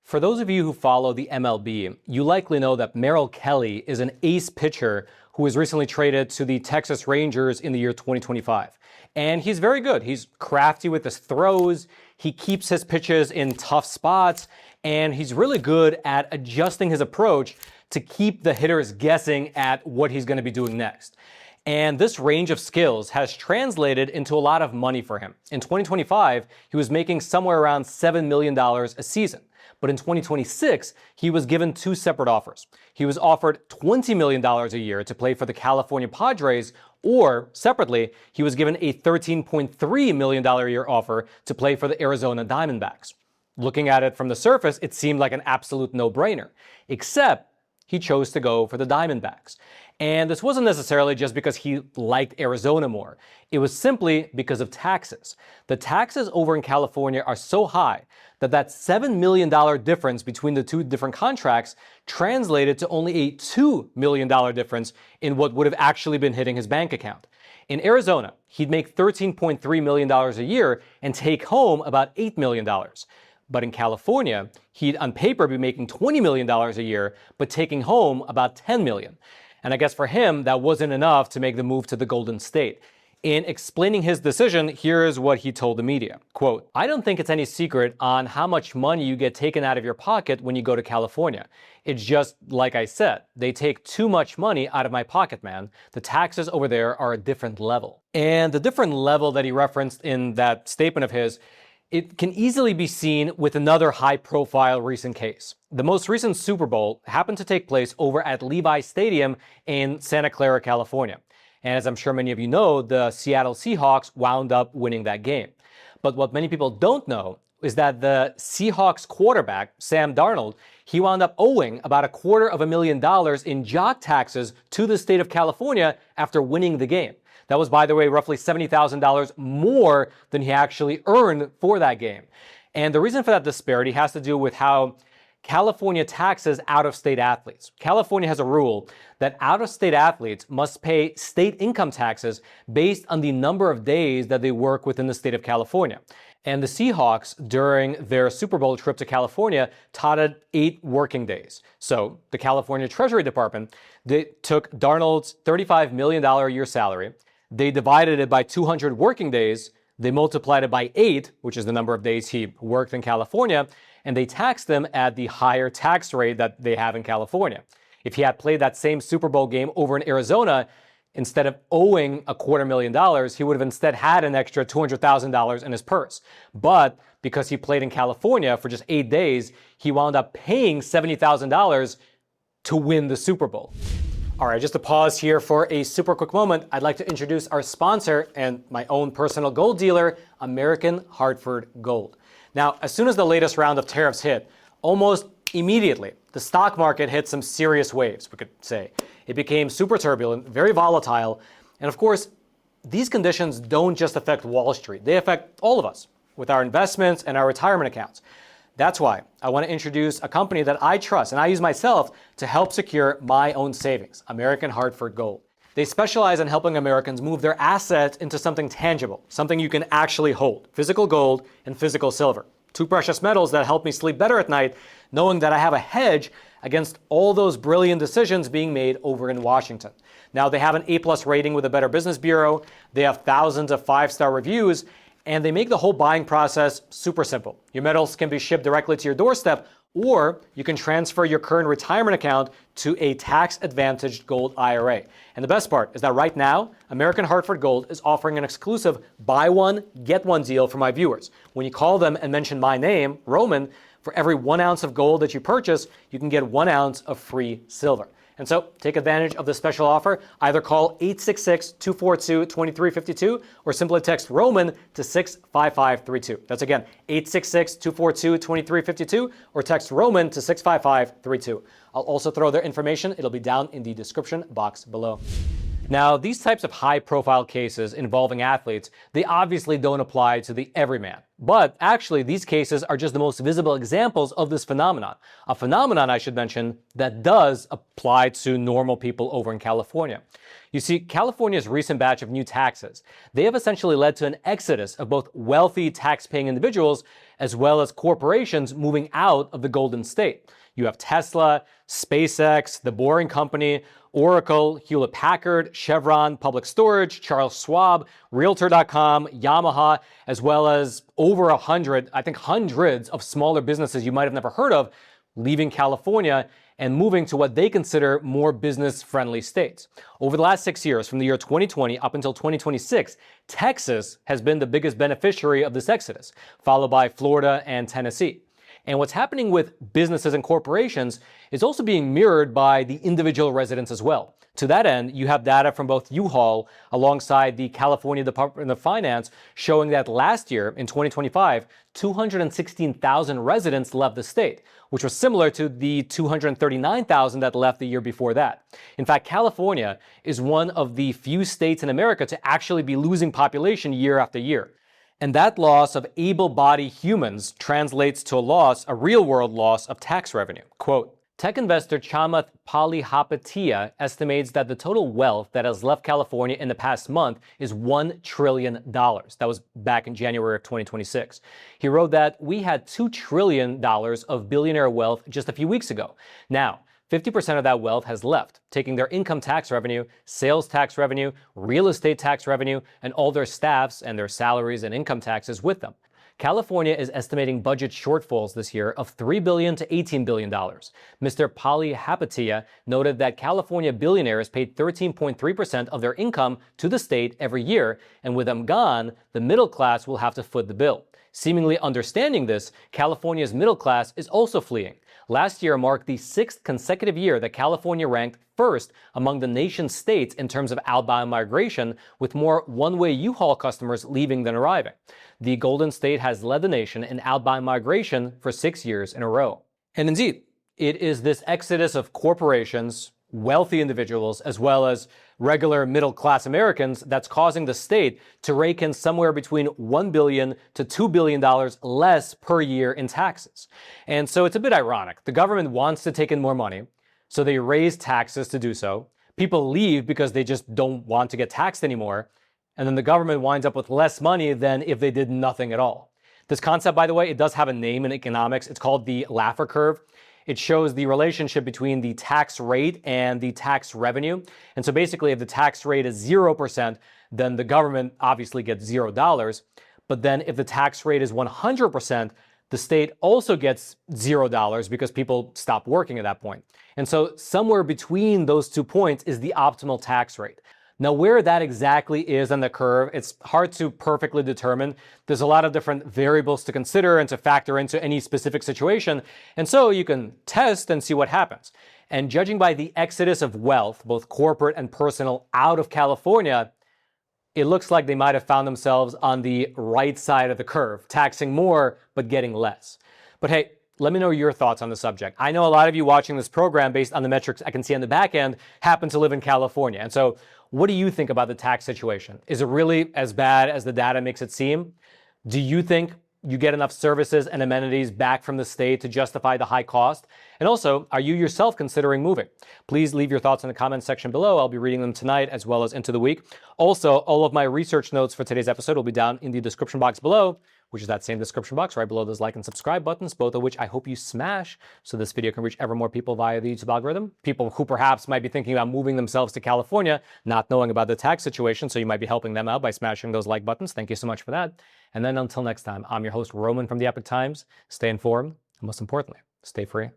For those of you who follow the MLB, you likely know that Merrill Kelly is an ace pitcher who was recently traded to the Texas Rangers in the year 2025. And he's very good. He's crafty with his throws, he keeps his pitches in tough spots, and he's really good at adjusting his approach to keep the hitters guessing at what he's going to be doing next. And this range of skills has translated into a lot of money for him. In 2025, he was making somewhere around $7 million a season. But in 2026, he was given two separate offers. He was offered $20 million a year to play for the California Padres, or separately, he was given a $13.3 million a year offer to play for the Arizona Diamondbacks. Looking at it from the surface, it seemed like an absolute no-brainer, except he chose to go for the Diamondbacks. And this wasn't necessarily just because he liked Arizona more. It was simply because of taxes. The taxes over in California are so high that $7 million difference between the two different contracts translated to only a $2 million difference in what would have actually been hitting his bank account. In Arizona, he'd make $13.3 million a year and take home about $8 million. But in California, he'd on paper be making $20 million a year, but taking home about $10 million. And I guess for him, that wasn't enough to make the move to the Golden State. In explaining his decision, here's what he told the media. Quote, "I don't think it's any secret on how much money you get taken out of your pocket when you go to California. It's just, like I said, they take too much money out of my pocket, man. The taxes over there are a different level." And the different level that he referenced in that statement of his, it can easily be seen with another high-profile recent case. The most recent Super Bowl happened to take place over at Levi's Stadium in Santa Clara, California. And as I'm sure many of you know, the Seattle Seahawks wound up winning that game. But what many people don't know is that the Seahawks quarterback, Sam Darnold, he wound up owing about $250,000 in jock taxes to the state of California after winning the game. That was, by the way, roughly $70,000 more than he actually earned for that game. And the reason for that disparity has to do with how California taxes out-of-state athletes. California has a rule that out-of-state athletes must pay state income taxes based on the number of days that they work within the state of California. And the Seahawks, during their Super Bowl trip to California, touted 8 working days. So the California Treasury Department, they took Darnold's $35 million a year salary, they divided it by 200 working days, they multiplied it by 8, which is the number of days he worked in California, and they taxed them at the higher tax rate that they have in California. If he had played that same Super Bowl game over in Arizona, instead of owing $250,000, he would have instead had an extra $200,000 in his purse. But because he played in California for just 8 days, he wound up paying $70,000 to win the Super Bowl. All right, just to pause here for a super quick moment, I'd like to introduce our sponsor and my own personal gold dealer, American Hartford Gold. Now, as soon as the latest round of tariffs hit, almost immediately, the stock market hit some serious waves, we could say. It became super turbulent, very volatile, and of course, these conditions don't just affect Wall Street, they affect all of us with our investments and our retirement accounts. That's why I want to introduce a company that I trust and I use myself to help secure my own savings, American Hartford Gold. They specialize in helping Americans move their assets into something tangible, something you can actually hold, physical gold and physical silver. 2 precious metals that help me sleep better at night, knowing that I have a hedge against all those brilliant decisions being made over in Washington. Now, they have an A+ rating with the Better Business Bureau, they have thousands of 5-star reviews, and they make the whole buying process super simple. Your metals can be shipped directly to your doorstep, or you can transfer your current retirement account to a tax-advantaged gold IRA. And the best part is that right now, American Hartford Gold is offering an exclusive buy one, get one deal for my viewers. When you call them and mention my name, Roman, for every 1 ounce of gold that you purchase, you can get 1 ounce of free silver. And so take advantage of this special offer. Either call 866-242-2352 or simply text Roman to 65532. That's again, 866-242-2352 or text Roman to 65532. I'll also throw their information. It'll be down in the description box below. Now, these types of high-profile cases involving athletes, they obviously don't apply to the everyman. But actually, these cases are just the most visible examples of this phenomenon. A phenomenon, I should mention, that does apply to normal people over in California. You see, California's recent batch of new taxes, they have essentially led to an exodus of both wealthy tax-paying individuals as well as corporations moving out of the Golden State. You have Tesla, SpaceX, The Boring Company, Oracle, Hewlett-Packard, Chevron, Public Storage, Charles Schwab, Realtor.com, Yamaha, as well as over 100, I think hundreds of smaller businesses you might have never heard of leaving California and moving to what they consider more business-friendly states. Over the last 6 years, from the year 2020 up until 2026, Texas has been the biggest beneficiary of this exodus, followed by Florida and Tennessee. And what's happening with businesses and corporations is also being mirrored by the individual residents as well. To that end, you have data from both U-Haul alongside the California Department of Finance showing that last year, in 2025, 216,000 residents left the state, which was similar to the 239,000 that left the year before that. In fact, California is one of the few states in America to actually be losing population year after year. And that loss of able-bodied humans translates to a real-world loss of tax revenue. Quote, tech investor Chamath Palihapitiya estimates that the total wealth that has left California in the past month is $1 trillion. That was back in January of 2026. He wrote that we had $2 trillion of billionaire wealth just a few weeks ago. Now, 50% of that wealth has left, taking their income tax revenue, sales tax revenue, real estate tax revenue, and all their staffs and their salaries and income taxes with them. California is estimating budget shortfalls this year of $3 billion to $18 billion. Mr. Palihapitiya noted that California billionaires paid 13.3% of their income to the state every year, and with them gone, the middle class will have to foot the bill. Seemingly understanding this, California's middle class is also fleeing. Last year marked the 6th consecutive year that California ranked first among the nation's states in terms of outbound migration, with more one-way U-Haul customers leaving than arriving. The Golden State has led the nation in outbound migration for 6 years in a row. And indeed, it is this exodus of corporations, wealthy individuals, as well as regular middle-class Americans that's causing the state to rake in somewhere between $1 billion to $2 billion less per year in taxes. And so it's a bit ironic. The government wants to take in more money, so they raise taxes to do so. People leave because they just don't want to get taxed anymore. And then the government winds up with less money than if they did nothing at all. This concept, by the way, it does have a name in economics. It's called the Laffer curve. It shows the relationship between the tax rate and the tax revenue. And so basically, if the tax rate is 0%, then the government obviously gets $0. But then if the tax rate is 100%, the state also gets $0 because people stop working at that point. And so somewhere between those 2 points is the optimal tax rate. Now, where that exactly is on the curve, it's hard to perfectly determine. There's a lot of different variables to consider and to factor into any specific situation. And so you can test and see what happens. And judging by the exodus of wealth, both corporate and personal, out of California, it looks like they might have found themselves on the right side of the curve, taxing more, but getting less. But hey, let me know your thoughts on the subject. I know a lot of you watching this program, based on the metrics I can see on the back end, happen to live in California. And so what do you think about the tax situation? Is it really as bad as the data makes it seem? Do you think you get enough services and amenities back from the state to justify the high cost? And also, are you yourself considering moving? Please leave your thoughts in the comments section below. I'll be reading them tonight as well as into the week. Also, all of my research notes for today's episode will be down in the description box below, which is that same description box right below those like and subscribe buttons, both of which I hope you smash so this video can reach ever more people via the YouTube algorithm. People who perhaps might be thinking about moving themselves to California, not knowing about the tax situation, so you might be helping them out by smashing those like buttons. Thank you so much for that. And then until next time, I'm your host, Roman from the Epoch Times. Stay informed, and most importantly, stay free.